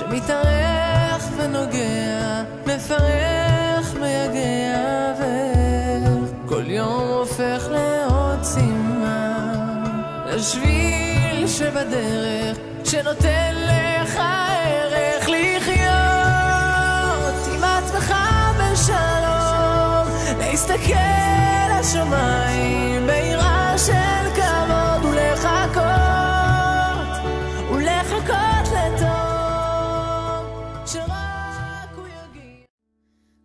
מתארך ונוגע, מפרח, מייגע, וכל יום הופך לעוד סימן לשביל שבדרך שנותן לך ערך לחיות עם עצמך בשלום, להסתכל לשמיים ביראה של כבוד ולחכות לטוב שרק הוא יגיע.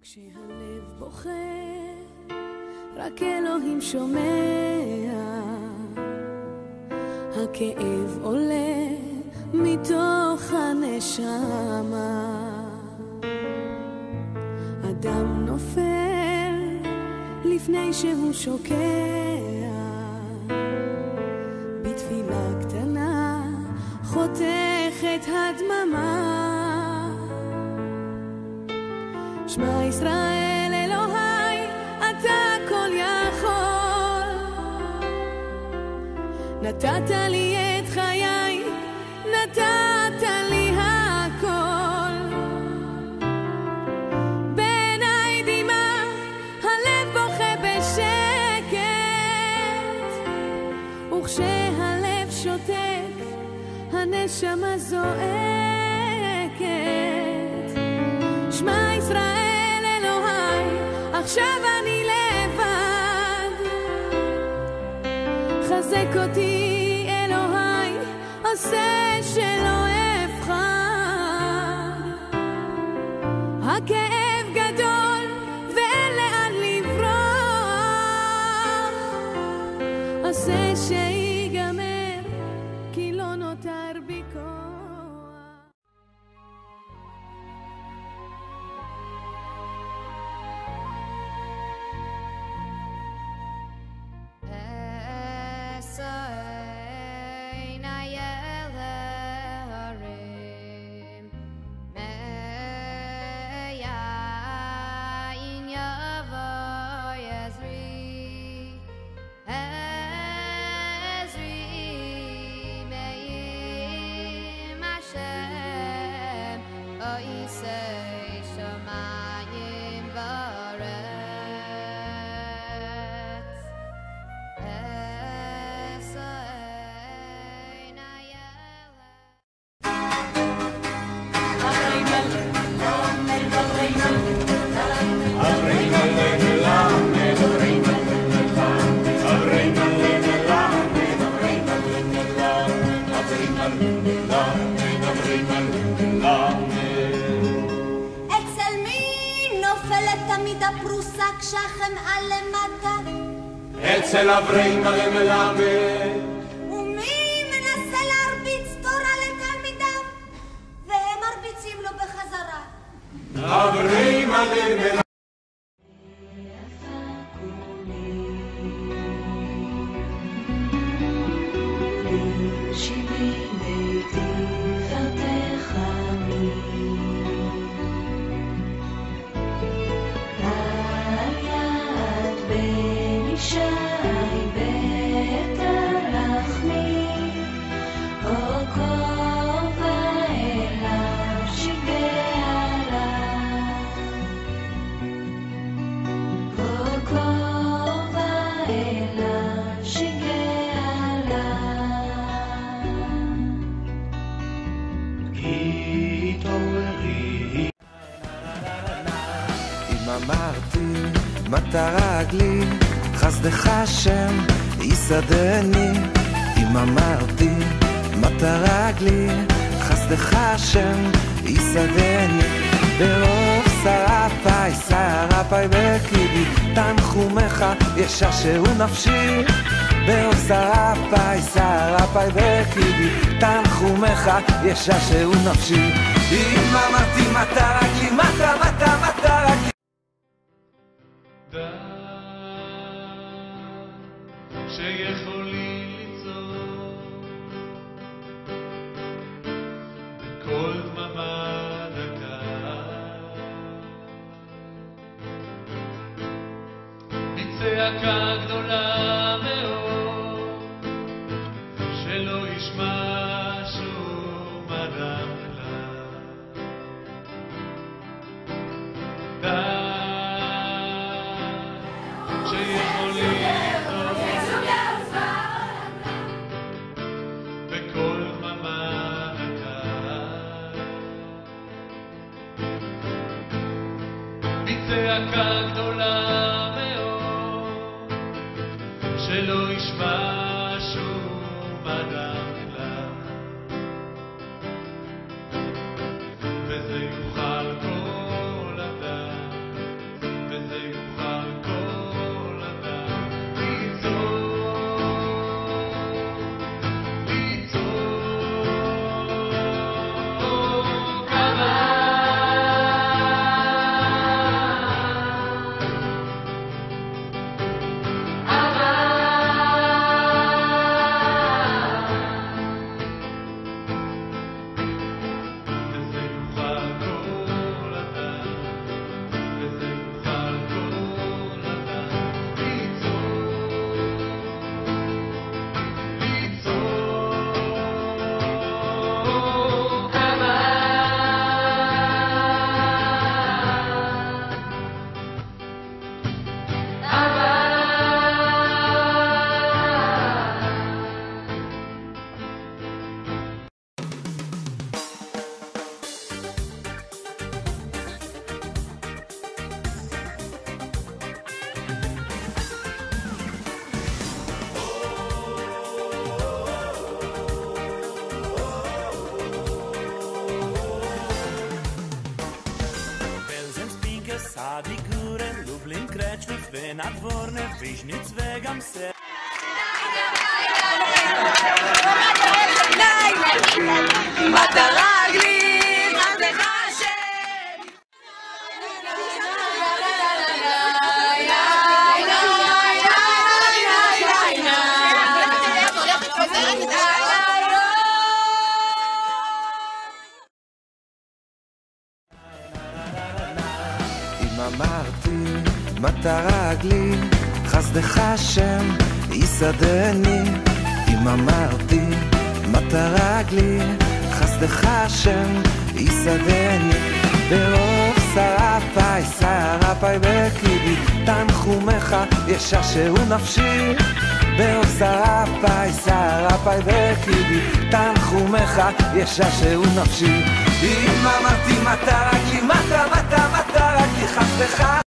כשהלב בוכה רק אלוהים שומע, הכאב עולה מתוך הנשמה, אדם נופל לפני שהוא שוקע, בתפילה קטנה חותכת הדממה. שמע ישראל אלוהי אתה כל יכול, נתת לי את חיי, נתת לי הכל, בעיניי דמעה הלב בוכה בשקט, וכשהלב שותק הנשמה זועקת. שמע ישראל אלוהי עכשיו אני לבד, חזק אותי אלוהי עושה שלא אבחר, הכאב גדול ואין לאן לברוח, עושה שיגמר כי לא נותר בי כוח. כשחמאה למטה אצל אברהם למלמד, ומי מנסה להרביץ תורה לתלמידיו והם מרביצים לו בחזרה. אברהם למלמד אמרתי מטרה רגלי חסדך השם יסדני, אם אמרתי מטרה רגלי חסדך השם יסדני, ברוב שרפי בקיבי תנחומך יששהו נפשי, ברוב שרפי בקיבי תנחומך יששהו נפשי, אם אמרתי מטרה רגלי מטרה רגלי שיכולים ליצור בכל דממה דקה, מצעקה גדולה מאוד שלא ישמע שום אדם כלל, צעקה גדולה מאוד, שלא ישמע שום אדם כלל, וזה יוכל כל אדם, וזה יוכל כל אדם nadworne Wischnitz wegam se. מטרה גלית, עבדך השם. אם אמרתי מטרה גלי, חסדך השם יסעדני. אם אמרתי מטרה גלי, חסדך השם יסעדני. ברוב שרפי בקיבי, תנחומך ישעשעו נפשי. ברוב שרפי בקיבי, תנחומך ישעשעו נפשי. אם אמרתי מטרה